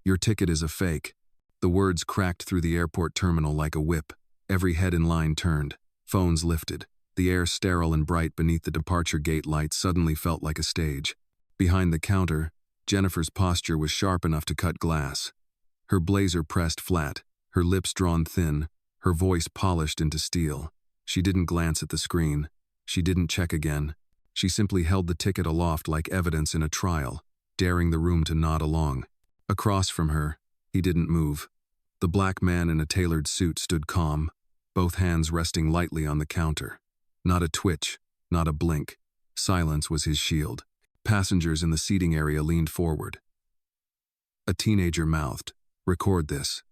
"Your ticket is a fake." The words cracked through the airport terminal like a whip. Every head in line turned. Phones lifted. The air, sterile and bright beneath the departure gate lights, suddenly felt like a stage. Behind the counter, Jennifer's posture was sharp enough to cut glass. Her blazer pressed flat, her lips drawn thin, her voice polished into steel. She didn't glance at the screen. She didn't check again. She simply held the ticket aloft like evidence in a trial, daring the room to nod along. Across from her, he didn't move. The black man in a tailored suit stood calm, both hands resting lightly on the counter. Not a twitch, not a blink. Silence was his shield. Passengers in the seating area leaned forward. A teenager mouthed, "Record this."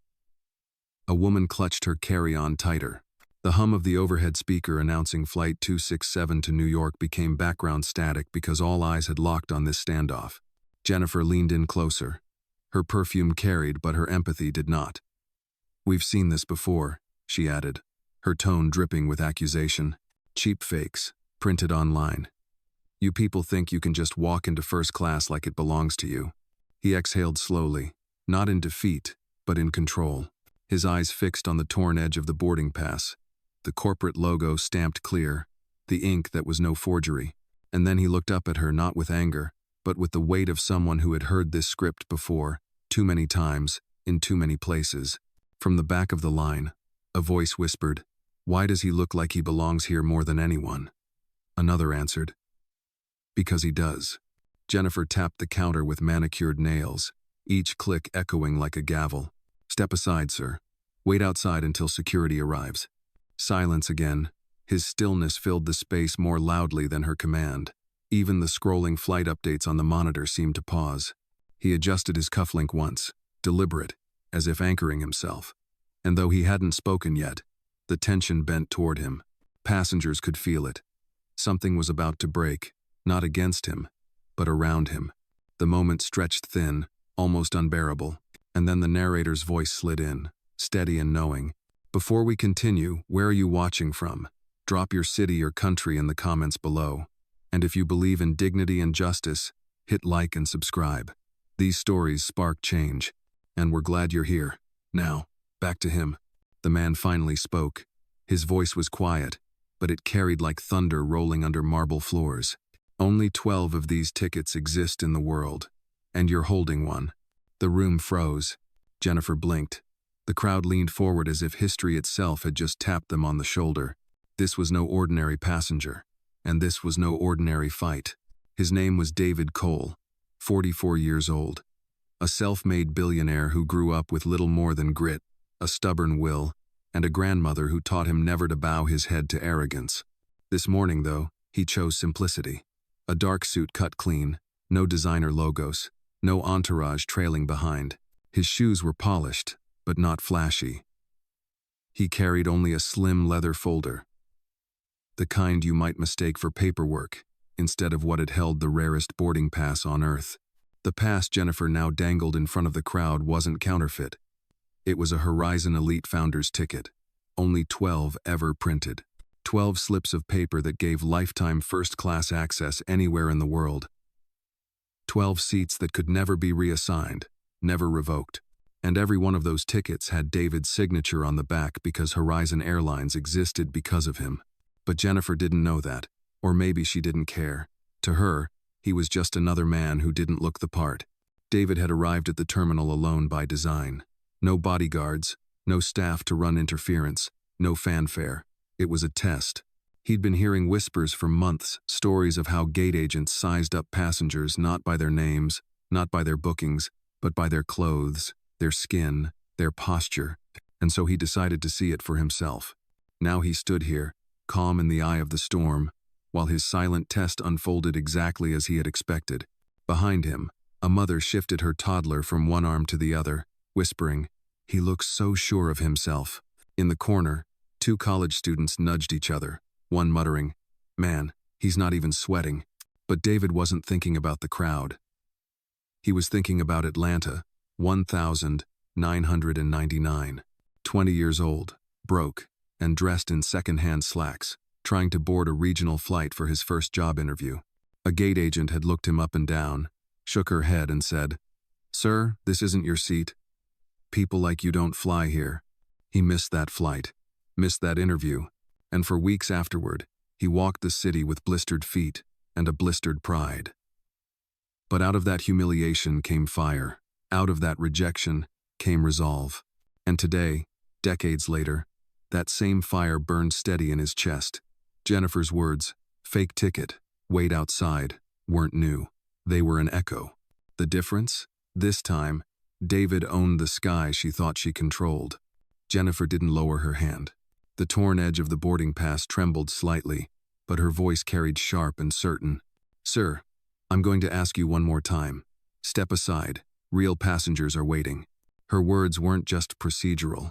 A woman clutched her carry-on tighter. The hum of the overhead speaker announcing Flight 267 to New York became background static because all eyes had locked on this standoff. Jennifer leaned in closer. Her perfume carried, but her empathy did not. "We've seen this before," she added, her tone dripping with accusation. "Cheap fakes, printed online. You people think you can just walk into first class like it belongs to you." He exhaled slowly, not in defeat, but in control. His eyes fixed on the torn edge of the boarding pass, the corporate logo stamped clear, the ink that was no forgery. And then he looked up at her, not with anger, but with the weight of someone who had heard this script before, too many times, in too many places. From the back of the line, a voice whispered, "Why does he look like he belongs here more than anyone?" Another answered, "Because he does." Jennifer tapped the counter with manicured nails, each click echoing like a gavel. "Step aside, sir. Wait outside until security arrives." Silence again. His stillness filled the space more loudly than her command. Even the scrolling flight updates on the monitor seemed to pause. He adjusted his cufflink once, deliberate, as if anchoring himself. And though he hadn't spoken yet, the tension bent toward him. Passengers could feel it. Something was about to break, not against him, but around him. The moment stretched thin, almost unbearable, and then the narrator's voice slid in, steady and knowing. "Before we continue, where are you watching from? Drop your city or country in the comments below. And if you believe in dignity and justice, hit like and subscribe. These stories spark change, and we're glad you're here. Now, back to him." The man finally spoke. His voice was quiet, but it carried like thunder rolling under marble floors. "Only 12 of these tickets exist in the world, and you're holding one." The room froze. Jennifer blinked. The crowd leaned forward as if history itself had just tapped them on the shoulder. This was no ordinary passenger, and this was no ordinary fight. His name was David Cole, 44 years old. A self-made billionaire who grew up with little more than grit, a stubborn will, and a grandmother who taught him never to bow his head to arrogance. This morning, though, he chose simplicity. A dark suit cut clean, no designer logos, no entourage trailing behind. His shoes were polished, but not flashy. He carried only a slim leather folder, the kind you might mistake for paperwork, instead of what had held the rarest boarding pass on Earth. The pass Jennifer now dangled in front of the crowd wasn't counterfeit. It was a Horizon Elite Founder's ticket, only 12 ever printed. 12 slips of paper that gave lifetime first-class access anywhere in the world. 12 seats that could never be reassigned, never revoked. And every one of those tickets had David's signature on the back because Horizon Airlines existed because of him. But Jennifer didn't know that, or maybe she didn't care. To her, he was just another man who didn't look the part. David had arrived at the terminal alone by design. No bodyguards, no staff to run interference, no fanfare. It was a test. He'd been hearing whispers for months, stories of how gate agents sized up passengers not by their names, not by their bookings, but by their clothes, their skin, their posture, and so he decided to see it for himself. Now he stood here, calm in the eye of the storm, while his silent test unfolded exactly as he had expected. Behind him, a mother shifted her toddler from one arm to the other, whispering, "He looks so sure of himself." In the corner, 2 college students nudged each other, one muttering, "Man, he's not even sweating." But David wasn't thinking about the crowd. He was thinking about Atlanta, 1999. 20 years old, broke, and dressed in second-hand slacks, trying to board a regional flight for his first job interview. A gate agent had looked him up and down, shook her head and said, "Sir, this isn't your seat. People like you don't fly here." He missed that flight, missed that interview, and for weeks afterward, he walked the city with blistered feet and a blistered pride. But out of that humiliation came fire. Out of that rejection came resolve. And today, decades later, that same fire burned steady in his chest. Jennifer's words, "fake ticket, wait outside," weren't new. They were an echo. The difference? This time, David owned the sky she thought she controlled. Jennifer didn't lower her hand. The torn edge of the boarding pass trembled slightly, but her voice carried sharp and certain. "Sir, I'm going to ask you one more time. Step aside. Real passengers are waiting." Her words weren't just procedural.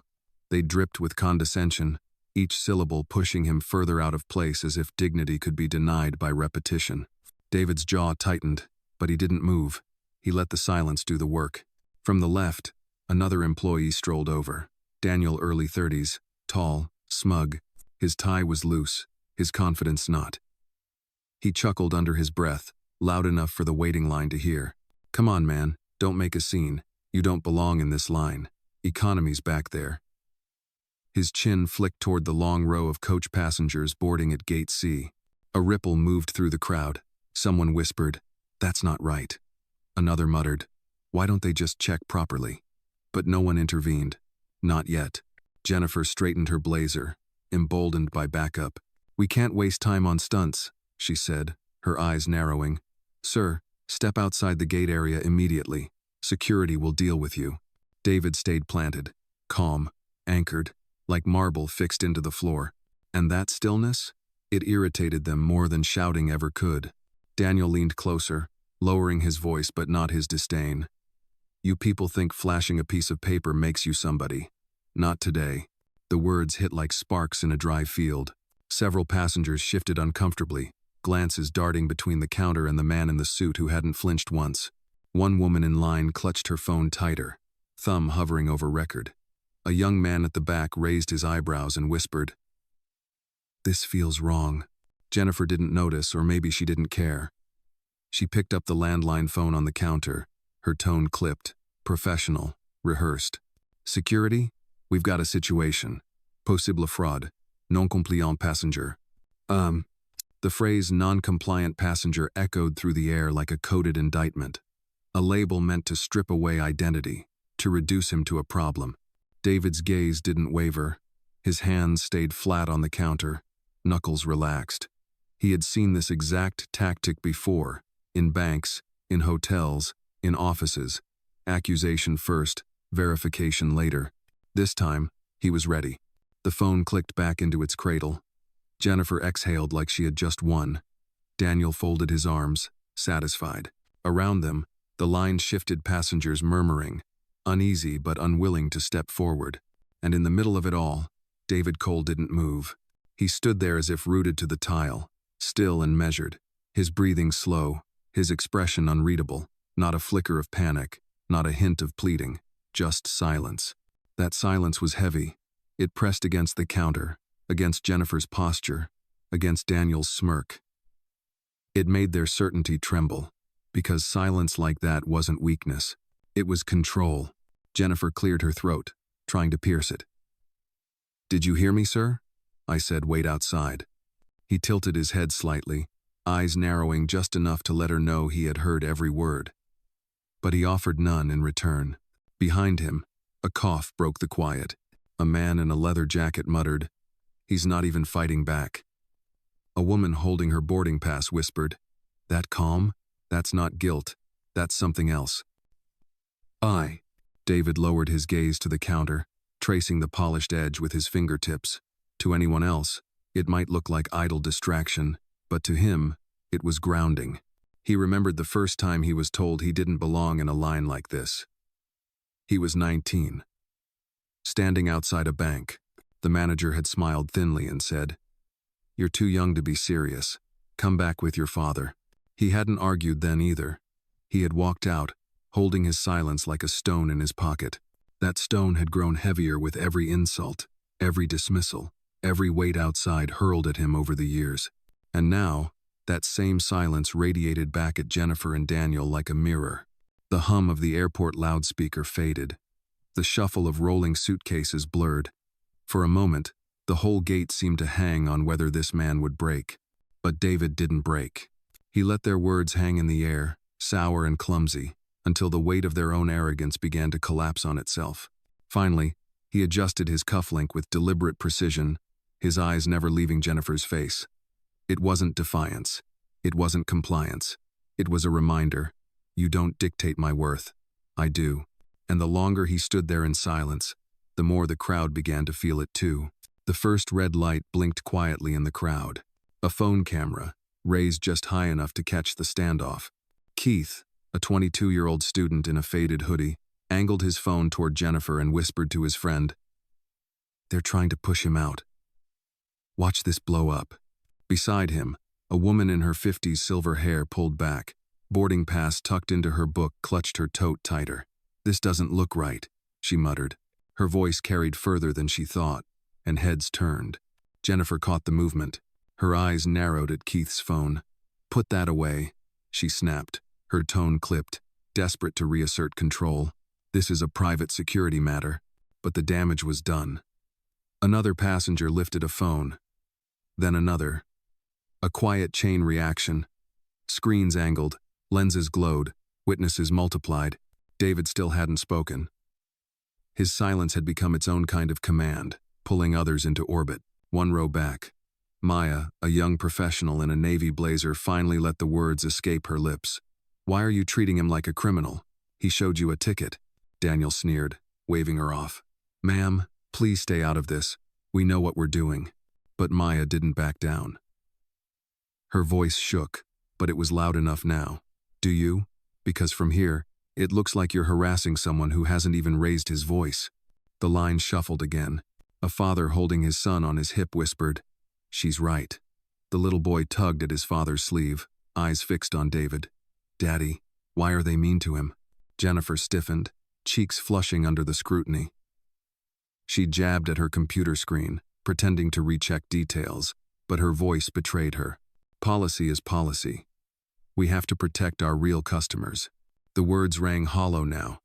They dripped with condescension, each syllable pushing him further out of place as if dignity could be denied by repetition. David's jaw tightened, but he didn't move. He let the silence do the work. From the left, another employee strolled over. Daniel, early 30s, tall, smug. His tie was loose, his confidence not. He chuckled under his breath, loud enough for the waiting line to hear. "Come on, man, don't make a scene. You don't belong in this line. Economy's back there." His chin flicked toward the long row of coach passengers boarding at Gate C. A ripple moved through the crowd. Someone whispered, "That's not right." Another muttered, "Why don't they just check properly?" But no one intervened. Not yet. Jennifer straightened her blazer, emboldened by backup. "We can't waste time on stunts," she said, her eyes narrowing. "Sir, step outside the gate area immediately. Security will deal with you." David stayed planted, calm, anchored, like marble fixed into the floor. And that stillness? It irritated them more than shouting ever could. Daniel leaned closer, lowering his voice but not his disdain. "You people think flashing a piece of paper makes you somebody. Not today." The words hit like sparks in a dry field. Several passengers shifted uncomfortably, glances darting between the counter and the man in the suit who hadn't flinched once. One woman in line clutched her phone tighter, thumb hovering over record. A young man at the back raised his eyebrows and whispered, "This feels wrong." Jennifer didn't notice, or maybe she didn't care. She picked up the landline phone on the counter, her tone clipped, professional, rehearsed. "Security? We've got a situation. Possible fraud. Non-compliant passenger." The phrase non-compliant passenger echoed through the air like a coded indictment. A label meant to strip away identity, to reduce him to a problem. David's gaze didn't waver. His hands stayed flat on the counter, knuckles relaxed. He had seen this exact tactic before, in banks, in hotels, in offices. Accusation first, verification later. This time, he was ready. The phone clicked back into its cradle. Jennifer exhaled like she had just won. Daniel folded his arms, satisfied. Around them, the line shifted, passengers murmuring, uneasy but unwilling to step forward. And in the middle of it all, David Cole didn't move. He stood there as if rooted to the tile, still and measured, his breathing slow, his expression unreadable, not a flicker of panic, not a hint of pleading, just silence. That silence was heavy. It pressed against the counter, against Jennifer's posture, against Daniel's smirk. It made their certainty tremble, because silence like that wasn't weakness. It was control. Jennifer cleared her throat, trying to pierce it. "Did you hear me, sir?" I said, "Wait outside." He tilted his head slightly, eyes narrowing just enough to let her know he had heard every word. But he offered none in return. Behind him, a cough broke the quiet. A man in a leather jacket muttered, "He's not even fighting back." A woman holding her boarding pass whispered, "That calm? That's not guilt. That's something else." David lowered his gaze to the counter, tracing the polished edge with his fingertips. To anyone else, it might look like idle distraction, but to him, it was grounding. He remembered the first time he was told he didn't belong in a line like this. He was 19. Standing outside a bank, the manager had smiled thinly and said, "You're too young to be serious. Come back with your father." He hadn't argued then either. He had walked out, holding his silence like a stone in his pocket. That stone had grown heavier with every insult, every dismissal, every weight outside hurled at him over the years. And now, that same silence radiated back at Jennifer and Daniel like a mirror. The hum of the airport loudspeaker faded. The shuffle of rolling suitcases blurred. For a moment, the whole gate seemed to hang on whether this man would break. But David didn't break. He let their words hang in the air, sour and clumsy, until the weight of their own arrogance began to collapse on itself. Finally, he adjusted his cufflink with deliberate precision, his eyes never leaving Jennifer's face. It wasn't defiance. It wasn't compliance. It was a reminder. You don't dictate my worth. I do. And the longer he stood there in silence, the more the crowd began to feel it too. The first red light blinked quietly in the crowd. A phone camera, raised just high enough to catch the standoff. Keith, a 22-year-old student in a faded hoodie, angled his phone toward Jennifer and whispered to his friend, "They're trying to push him out. Watch this blow up." Beside him, a woman in her 50s, silver hair pulled back, boarding pass tucked into her book, clutched her tote tighter. "This doesn't look right," she muttered. Her voice carried further than she thought, and heads turned. Jennifer caught the movement. Her eyes narrowed at Keith's phone. "Put that away," she snapped, her tone clipped, desperate to reassert control. "This is a private security matter." But the damage was done. Another passenger lifted a phone. Then another. A quiet chain reaction. Screens angled, lenses glowed, witnesses multiplied. David still hadn't spoken. His silence had become its own kind of command, pulling others into orbit. One row back, Maya, a young professional in a navy blazer, finally let the words escape her lips. "Why are you treating him like a criminal? He showed you a ticket," Daniel sneered, waving her off. "Ma'am, please stay out of this. We know what we're doing." But Maya didn't back down. Her voice shook, but it was loud enough now. "Do you? Because from here, it looks like you're harassing someone who hasn't even raised his voice." The line shuffled again. A father holding his son on his hip whispered, "She's right." The little boy tugged at his father's sleeve, eyes fixed on David. "Daddy, why are they mean to him?" Jennifer stiffened, cheeks flushing under the scrutiny. She jabbed at her computer screen, pretending to recheck details, but her voice betrayed her. "Policy is policy. We have to protect our real customers." The words rang hollow now.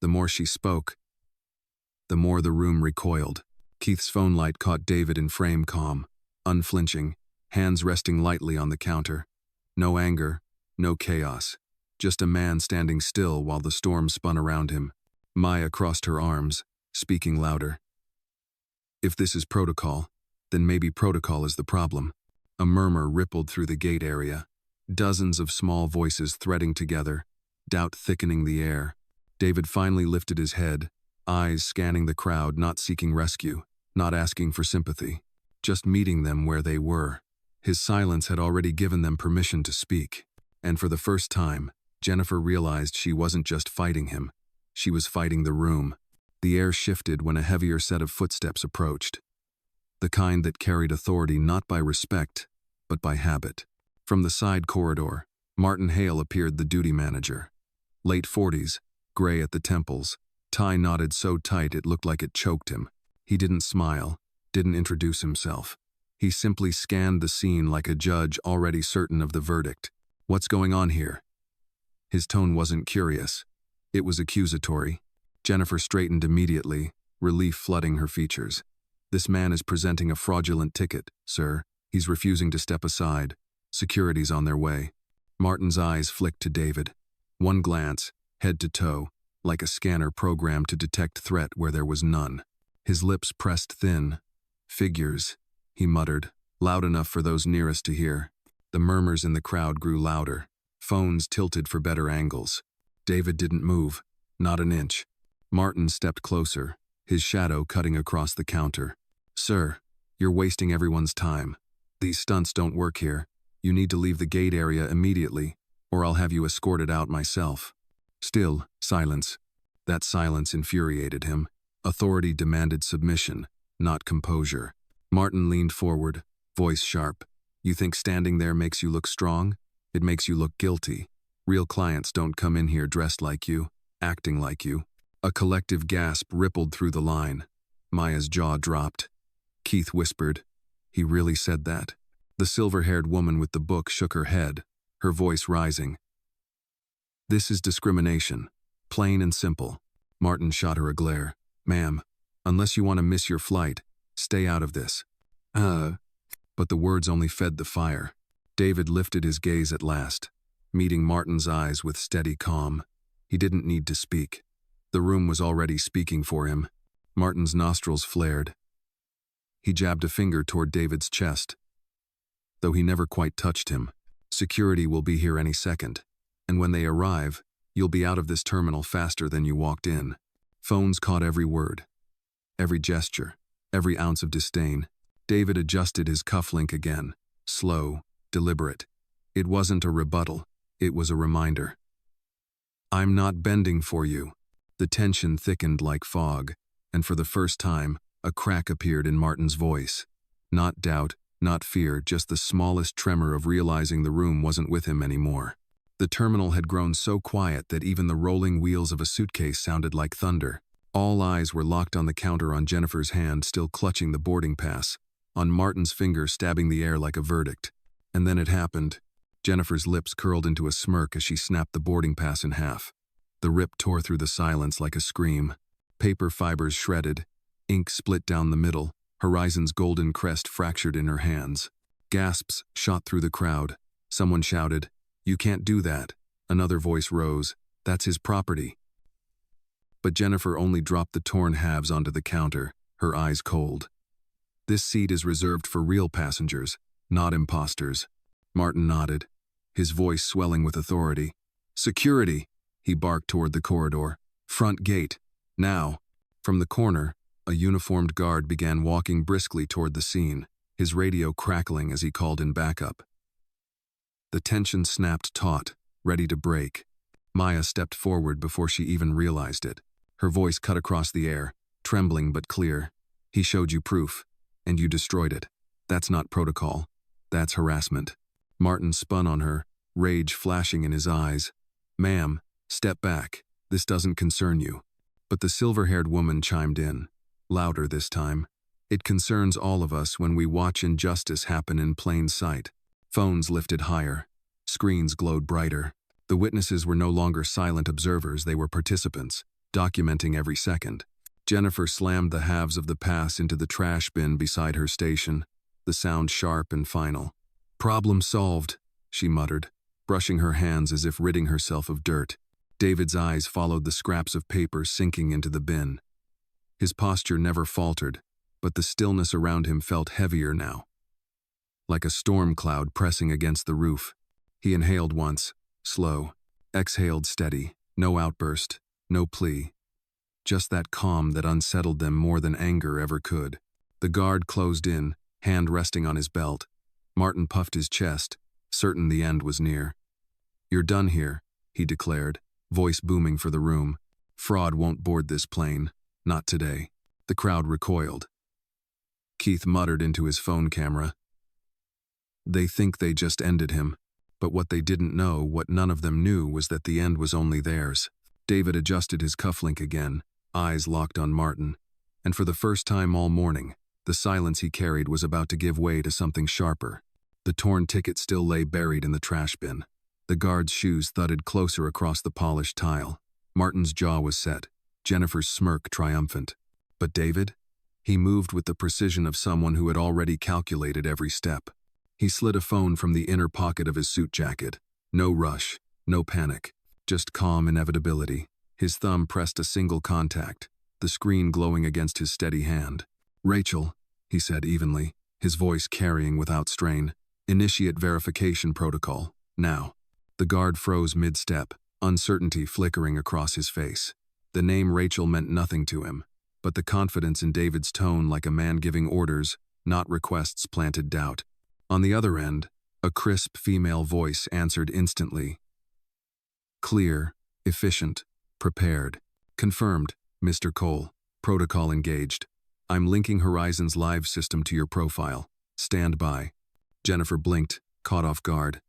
The more she spoke, the more the room recoiled. Keith's phone light caught David in frame, calm, unflinching, hands resting lightly on the counter. No anger, no chaos, just a man standing still while the storm spun around him. Maya crossed her arms, speaking louder. "If this is protocol, then maybe protocol is the problem." A murmur rippled through the gate area. Dozens of small voices threading together, doubt thickening the air. David finally lifted his head, eyes scanning the crowd, not seeking rescue, not asking for sympathy, just meeting them where they were. His silence had already given them permission to speak. And for the first time, Jennifer realized she wasn't just fighting him. She was fighting the room. The air shifted when a heavier set of footsteps approached. The kind that carried authority not by respect, but by habit. From the side corridor, Martin Hale appeared, the duty manager. Late 40s, gray at the temples, tie knotted so tight it looked like it choked him. He didn't smile, didn't introduce himself. He simply scanned the scene like a judge already certain of the verdict. "What's going on here?" His tone wasn't curious. It was accusatory. Jennifer straightened immediately, relief flooding her features. "This man is presenting a fraudulent ticket, sir. He's refusing to step aside. Security's on their way." Martin's eyes flicked to David. One glance, head to toe, like a scanner programmed to detect threat where there was none. His lips pressed thin. "Figures," he muttered, loud enough for those nearest to hear. The murmurs in the crowd grew louder. Phones tilted for better angles. David didn't move, not an inch. Martin stepped closer, his shadow cutting across the counter. "Sir, you're wasting everyone's time. These stunts don't work here. You need to leave the gate area immediately, or I'll have you escorted out myself." Still, silence. That silence infuriated him. Authority demanded submission, not composure. Martin leaned forward, voice sharp. "You think standing there makes you look strong? It makes you look guilty. Real clients don't come in here dressed like you, acting like you." A collective gasp rippled through the line. Maya's jaw dropped. Keith whispered, "He really said that?" The silver-haired woman with the book shook her head, her voice rising. This is discrimination. Plain and simple. Martin shot her a glare. Ma'am, unless you want to miss your flight, stay out of this. But the words only fed the fire. David lifted his gaze at last, meeting Martin's eyes with steady calm. He didn't need to speak. The room was already speaking for him. Martin's nostrils flared. He jabbed a finger toward David's chest, though he never quite touched him. Security will be here any second, and when they arrive, you'll be out of this terminal faster than you walked in. Phones caught every word, every gesture, every ounce of disdain. David adjusted his cufflink again, slow, deliberate. It wasn't a rebuttal, it was a reminder. I'm not bending for you. The tension thickened like fog, and for the first time, a crack appeared in Martin's voice. Not doubt, not fear, just the smallest tremor of realizing the room wasn't with him anymore. The terminal had grown so quiet that even the rolling wheels of a suitcase sounded like thunder. All eyes were locked on the counter, on Jennifer's hand still clutching the boarding pass, on Martin's finger stabbing the air like a verdict. And then it happened. Jennifer's lips curled into a smirk as she snapped the boarding pass in half. The rip tore through the silence like a scream. Paper fibers shredded, ink split down the middle, Horizon's golden crest fractured in her hands. Gasps shot through the crowd. Someone shouted, "You can't do that." Another voice rose, "That's his property." But Jennifer only dropped the torn halves onto the counter, her eyes cold. "This seat is reserved for real passengers, not imposters." Martin nodded, his voice swelling with authority. "Security!" he barked toward the corridor. "Front gate, now." From the corner, a uniformed guard began walking briskly toward the scene, his radio crackling as he called in backup. The tension snapped taut, ready to break. Maya stepped forward before she even realized it. Her voice cut across the air, trembling but clear. "He showed you proof, and you destroyed it. That's not protocol. That's harassment." Martin spun on her, rage flashing in his eyes. "Ma'am, step back. This doesn't concern you." But the silver-haired woman chimed in, louder this time. "It concerns all of us when we watch injustice happen in plain sight." Phones lifted higher. Screens glowed brighter. The witnesses were no longer silent observers, they were participants, documenting every second. Jennifer slammed the halves of the pass into the trash bin beside her station, the sound sharp and final. "Problem solved," she muttered, brushing her hands as if ridding herself of dirt. David's eyes followed the scraps of paper sinking into the bin. His posture never faltered, but the stillness around him felt heavier now, like a storm cloud pressing against the roof. He inhaled once, slow, exhaled steady, no outburst, no plea. Just that calm that unsettled them more than anger ever could. The guard closed in, hand resting on his belt. Martin puffed his chest, certain the end was near. "You're done here," he declared, voice booming for the room. "Fraud won't board this plane. Not today." The crowd recoiled. Keith muttered into his phone camera. They think they just ended him, but what they didn't know, what none of them knew, was that the end was only theirs. David adjusted his cufflink again, eyes locked on Martin, and for the first time all morning, the silence he carried was about to give way to something sharper. The torn ticket still lay buried in the trash bin. The guard's shoes thudded closer across the polished tile. Martin's jaw was set, Jennifer's smirk triumphant. But David? He moved with the precision of someone who had already calculated every step. He slid a phone from the inner pocket of his suit jacket. No rush, no panic, just calm inevitability. His thumb pressed a single contact, the screen glowing against his steady hand. "Rachel," he said evenly, his voice carrying without strain. "Initiate verification protocol, now." The guard froze mid-step, uncertainty flickering across his face. The name Rachel meant nothing to him, but the confidence in David's tone, like a man giving orders, not requests, planted doubt. On the other end, a crisp female voice answered instantly. Clear, efficient, prepared. "Confirmed, Mr. Cole. Protocol engaged. I'm linking Horizon's live system to your profile. Stand by." Jennifer blinked, caught off guard.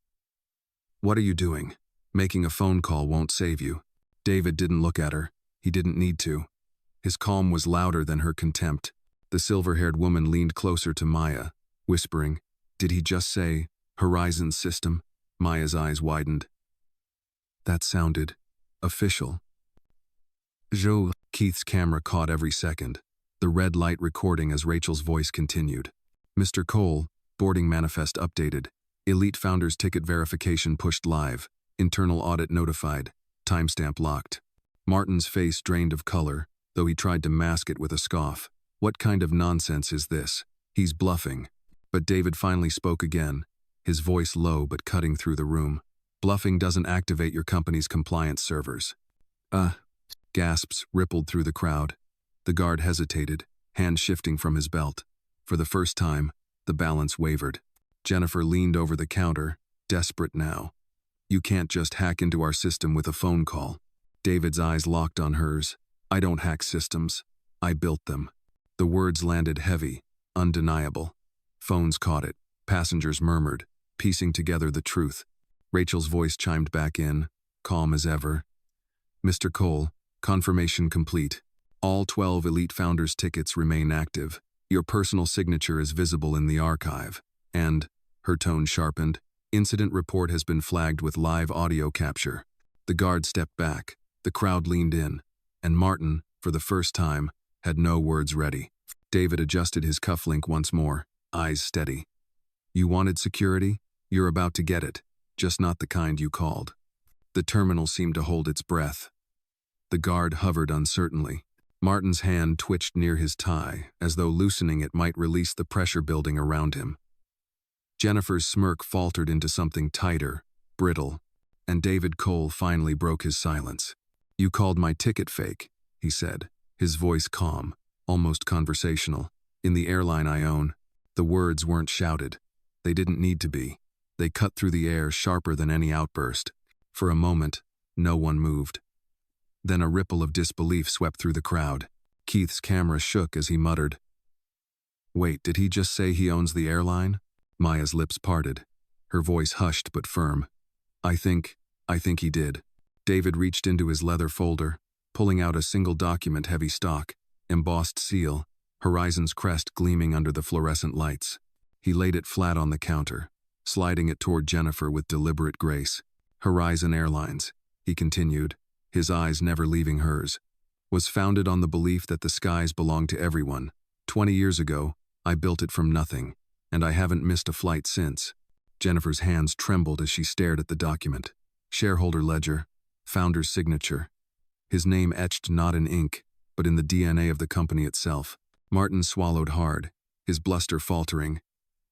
"What are you doing? Making a phone call won't save you." David didn't look at her. He didn't need to. His calm was louder than her contempt. The silver-haired woman leaned closer to Maya, whispering, "Did he just say, Horizon's system?" Maya's eyes widened. That sounded official. Joe, Keith's camera caught every second, the red light recording as Rachel's voice continued. Mr. Cole, boarding manifest updated. Elite Founders ticket verification pushed live. Internal audit notified. Timestamp locked. Martin's face drained of color, though he tried to mask it with a scoff. What kind of nonsense is this? He's bluffing. But David finally spoke again, his voice low but cutting through the room. Bluffing doesn't activate your company's compliance servers. Gasps rippled through the crowd. The guard hesitated, hand shifting from his belt. For the first time, the balance wavered. Jennifer leaned over the counter, desperate now. You can't just hack into our system with a phone call. David's eyes locked on hers. I don't hack systems. I built them. The words landed heavy, undeniable. Phones caught it. Passengers murmured, piecing together the truth. Rachel's voice chimed back in, calm as ever. Mr. Cole, confirmation complete. All 12 Elite Founders tickets remain active. Your personal signature is visible in the archive. And, her tone sharpened, incident report has been flagged with live audio capture. The guard stepped back, the crowd leaned in, and Martin, for the first time, had no words ready. David adjusted his cufflink once more, eyes steady. You wanted security? You're about to get it, just not the kind you called. The terminal seemed to hold its breath. The guard hovered uncertainly. Martin's hand twitched near his tie, as though loosening it might release the pressure building around him. Jennifer's smirk faltered into something tighter, brittle, and David Cole finally broke his silence. You called my ticket fake, he said, his voice calm, almost conversational. In the airline I own, the words weren't shouted. They didn't need to be. They cut through the air sharper than any outburst. For a moment, no one moved. Then a ripple of disbelief swept through the crowd. Keith's camera shook as he muttered, Wait, did he just say he owns the airline? Maya's lips parted, her voice hushed but firm. I think he did. David reached into his leather folder, pulling out a single document heavy stock, embossed seal, Horizon's crest gleaming under the fluorescent lights. He laid it flat on the counter, sliding it toward Jennifer with deliberate grace. Horizon Airlines, he continued, his eyes never leaving hers, was founded on the belief that the skies belong to everyone. 20 years ago, I built it from nothing, and I haven't missed a flight since. Jennifer's hands trembled as she stared at the document. Shareholder ledger, founder's signature. His name etched not in ink, but in the DNA of the company itself. Martin swallowed hard, his bluster faltering.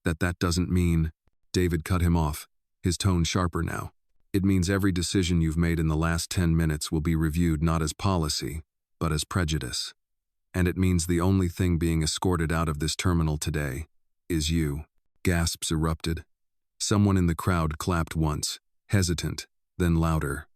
That doesn't mean... David cut him off, his tone sharper now. It means every decision you've made in the last 10 minutes will be reviewed not as policy, but as prejudice. And it means the only thing being escorted out of this terminal today is you. Gasps erupted. Someone in the crowd clapped once, hesitant, then louder.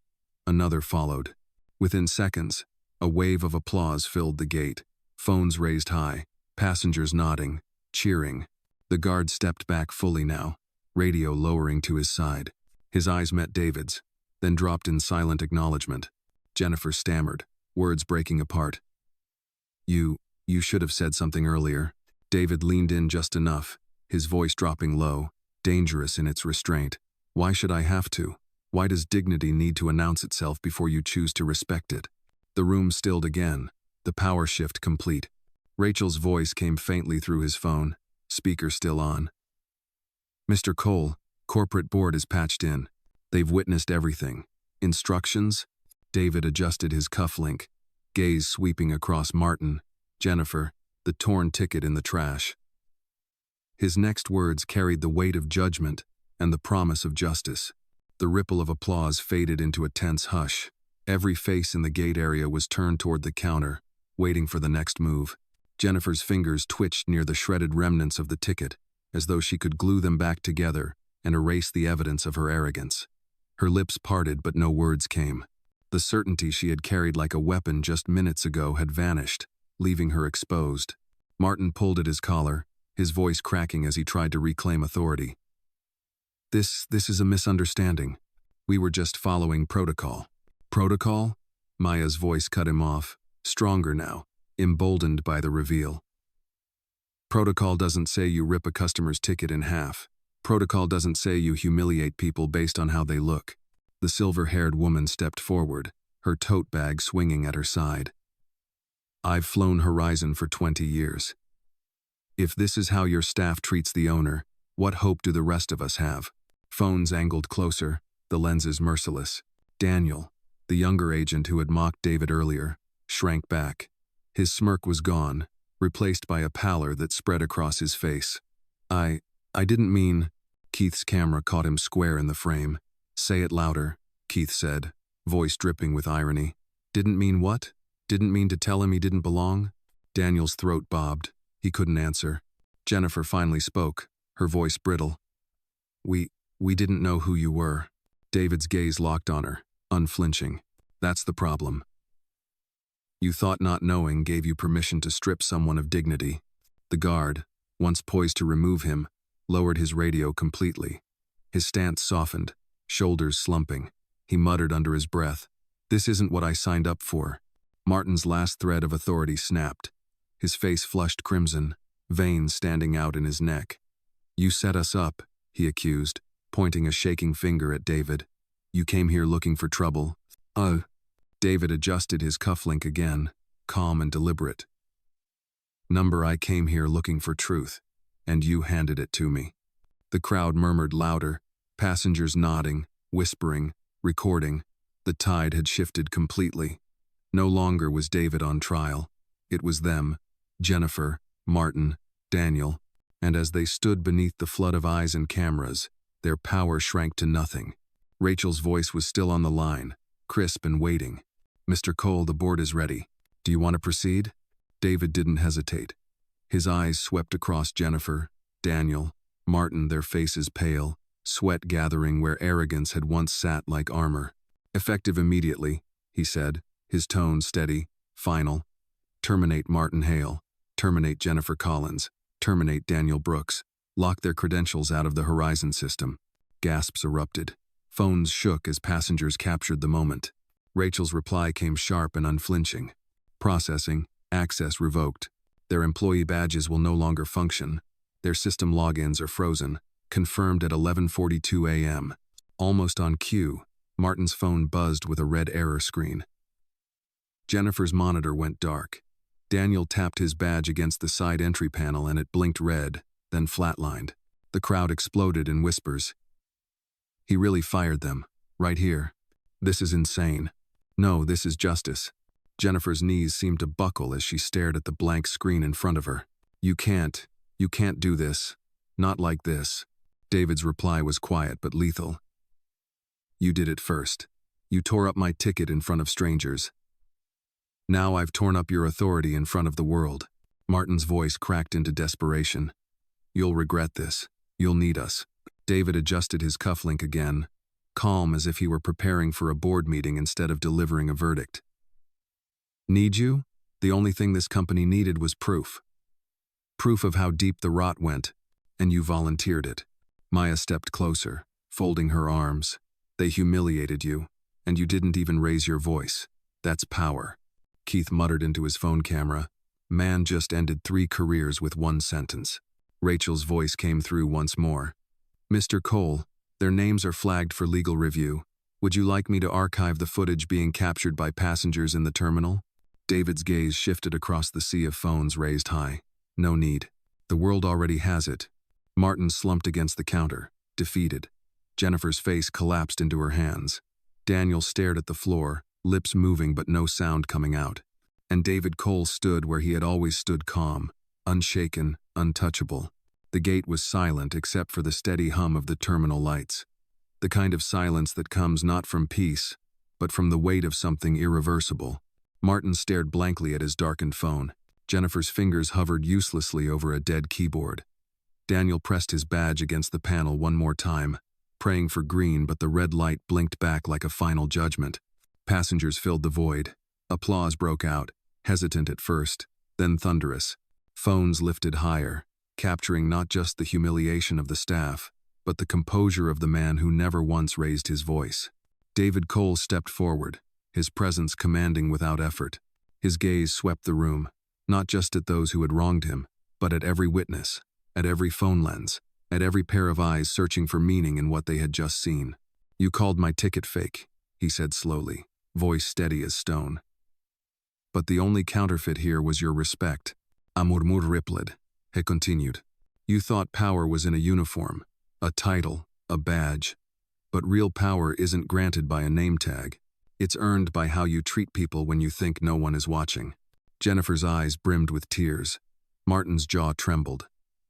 Another followed. Within seconds, a wave of applause filled the gate, phones raised high, passengers nodding, cheering. The guard stepped back fully now, radio lowering to his side. His eyes met David's, then dropped in silent acknowledgement. Jennifer stammered, words breaking apart. You should have said something earlier. David leaned in just enough, his voice dropping low, dangerous in its restraint. Why should I have to? Why does dignity need to announce itself before you choose to respect it? The room stilled again, the power shift complete. Rachel's voice came faintly through his phone, speaker still on. Mr. Cole, corporate board is patched in. They've witnessed everything. Instructions? David adjusted his cufflink, gaze sweeping across Martin, Jennifer, the torn ticket in the trash. His next words carried the weight of judgment and the promise of justice. The ripple of applause faded into a tense hush. Every face in the gate area was turned toward the counter, waiting for the next move. Jennifer's fingers twitched near the shredded remnants of the ticket, as though she could glue them back together and erase the evidence of her arrogance. Her lips parted, but no words came. The certainty she had carried like a weapon just minutes ago had vanished, leaving her exposed. Martin pulled at his collar, his voice cracking as he tried to reclaim authority. This is a misunderstanding. We were just following protocol. Protocol? Maya's voice cut him off, stronger now, emboldened by the reveal. Protocol doesn't say you rip a customer's ticket in half. Protocol doesn't say you humiliate people based on how they look. The silver-haired woman stepped forward, her tote bag swinging at her side. "I've flown Horizon for 20 years. If this is how your staff treats the owner, what hope do the rest of us have?" Phones angled closer, the lenses merciless. Daniel, the younger agent who had mocked David earlier, shrank back. His smirk was gone, replaced by a pallor that spread across his face. I didn't mean..." Keith's camera caught him square in the frame. "Say it louder," Keith said, voice dripping with irony. "Didn't mean what? Didn't mean to tell him he didn't belong?" Daniel's throat bobbed. He couldn't answer. Jennifer finally spoke, her voice brittle. We didn't know who you were." David's gaze locked on her, unflinching. "That's the problem. You thought not knowing gave you permission to strip someone of dignity." The guard, once poised to remove him, lowered his radio completely. His stance softened, shoulders slumping. He muttered under his breath, "This isn't what I signed up for." Martin's last thread of authority snapped. His face flushed crimson, veins standing out in his neck. "You set us up," he accused, pointing a shaking finger at David. "You came here looking for trouble." David adjusted his cufflink again, calm and deliberate. "Number, I came here looking for truth, and you handed it to me." The crowd murmured louder, passengers nodding, whispering, recording. The tide had shifted completely. No longer was David on trial. It was them, Jennifer, Martin, Daniel, and as they stood beneath the flood of eyes and cameras, their power shrank to nothing. Rachel's voice was still on the line, crisp and waiting. "Mr. Cole, the board is ready. Do you want to proceed?" David didn't hesitate. His eyes swept across Jennifer, Daniel, Martin, their faces pale, sweat gathering where arrogance had once sat like armor. "Effective immediately," he said, his tone steady, final. "Terminate Martin Hale. Terminate Jennifer Collins. Terminate Daniel Brooks. Lock their credentials out of the Horizon system." Gasps erupted. Phones shook as passengers captured the moment. Rachel's reply came sharp and unflinching. "Processing. Access revoked. Their employee badges will no longer function. Their system logins are frozen. Confirmed at 11:42 a.m. Almost on cue, Martin's phone buzzed with a red error screen. Jennifer's monitor went dark. Daniel tapped his badge against the side entry panel and it blinked red, then flatlined. The crowd exploded in whispers. "He really fired them. Right here. This is insane. No, this is justice." Jennifer's knees seemed to buckle as she stared at the blank screen in front of her. You can't do this. Not like this." David's reply was quiet but lethal. "You did it first. You tore up my ticket in front of strangers. Now I've torn up your authority in front of the world." Martin's voice cracked into desperation. "You'll regret this. You'll need us." David adjusted his cufflink again, calm as if he were preparing for a board meeting instead of delivering a verdict. "Need you? The only thing this company needed was proof. Proof of how deep the rot went, and you volunteered it." Maya stepped closer, folding her arms. "They humiliated you, and you didn't even raise your voice. That's power." Keith muttered into his phone camera. "Man just ended 3 careers with 1 sentence." Rachel's voice came through once more. "Mr. Cole, their names are flagged for legal review. Would you like me to archive the footage being captured by passengers in the terminal?" David's gaze shifted across the sea of phones raised high. "No need. The world already has it." Martin slumped against the counter, defeated. Jennifer's face collapsed into her hands. Daniel stared at the floor, lips moving but no sound coming out. And David Cole stood where he had always stood, calm, unshaken, untouchable. The gate was silent except for the steady hum of the terminal lights. The kind of silence that comes not from peace, but from the weight of something irreversible. Martin stared blankly at his darkened phone. Jennifer's fingers hovered uselessly over a dead keyboard. Daniel pressed his badge against the panel one more time, praying for green, but the red light blinked back like a final judgment. Passengers filled the void. Applause broke out, hesitant at first, then thunderous. Phones lifted higher, capturing not just the humiliation of the staff, but the composure of the man who never once raised his voice. David Cole stepped forward, his presence commanding without effort. His gaze swept the room, not just at those who had wronged him, but at every witness, at every phone lens, at every pair of eyes searching for meaning in what they had just seen. You called my ticket fake, he said slowly, voice steady as stone. But the only counterfeit here was your respect. A murmur rippled. He continued. You thought power was in a uniform, a title, a badge. But real power isn't granted by a name tag. It's earned by how you treat people when you think no one is watching. Jennifer's eyes brimmed with tears. Martin's jaw trembled.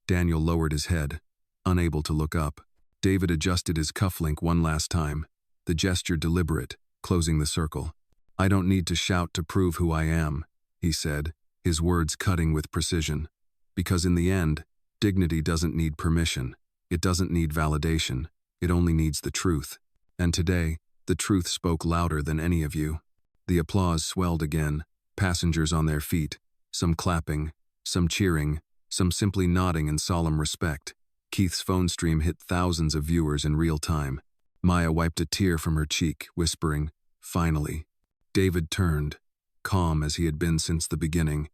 Daniel lowered his head, unable to look up. David adjusted his cufflink one last time, the gesture deliberate, closing the circle. I don't need to shout to prove who I am, he said, his words cutting with precision. Because in the end, dignity doesn't need permission. It doesn't need validation. It only needs the truth. And today, the truth spoke louder than any of you. The applause swelled again, passengers on their feet, some clapping, some cheering, some simply nodding in solemn respect. Keith's phone stream hit thousands of viewers in real time. Maya wiped a tear from her cheek, whispering, finally. David turned, calm as he had been since the beginning,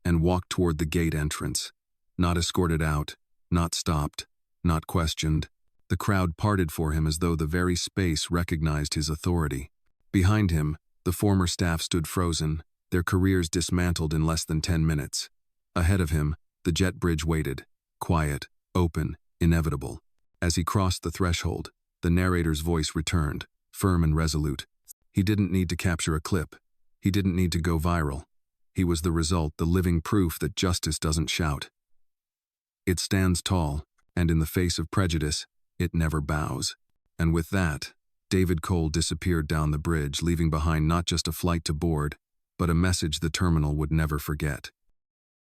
and walked toward the gate entrance. Not escorted out, not stopped, not questioned. The crowd parted for him as though the very space recognized his authority. Behind him, the former staff stood frozen, their careers dismantled in less than 10 minutes. Ahead of him, the jet bridge waited, quiet, open, inevitable. As he crossed the threshold, the narrator's voice returned, firm and resolute. He didn't need to capture a clip. He didn't need to go viral. He was the result, the living proof that justice doesn't shout. It stands tall, and in the face of prejudice, it never bows. And with that, David Cole disappeared down the bridge, leaving behind not just a flight to board, but a message the terminal would never forget.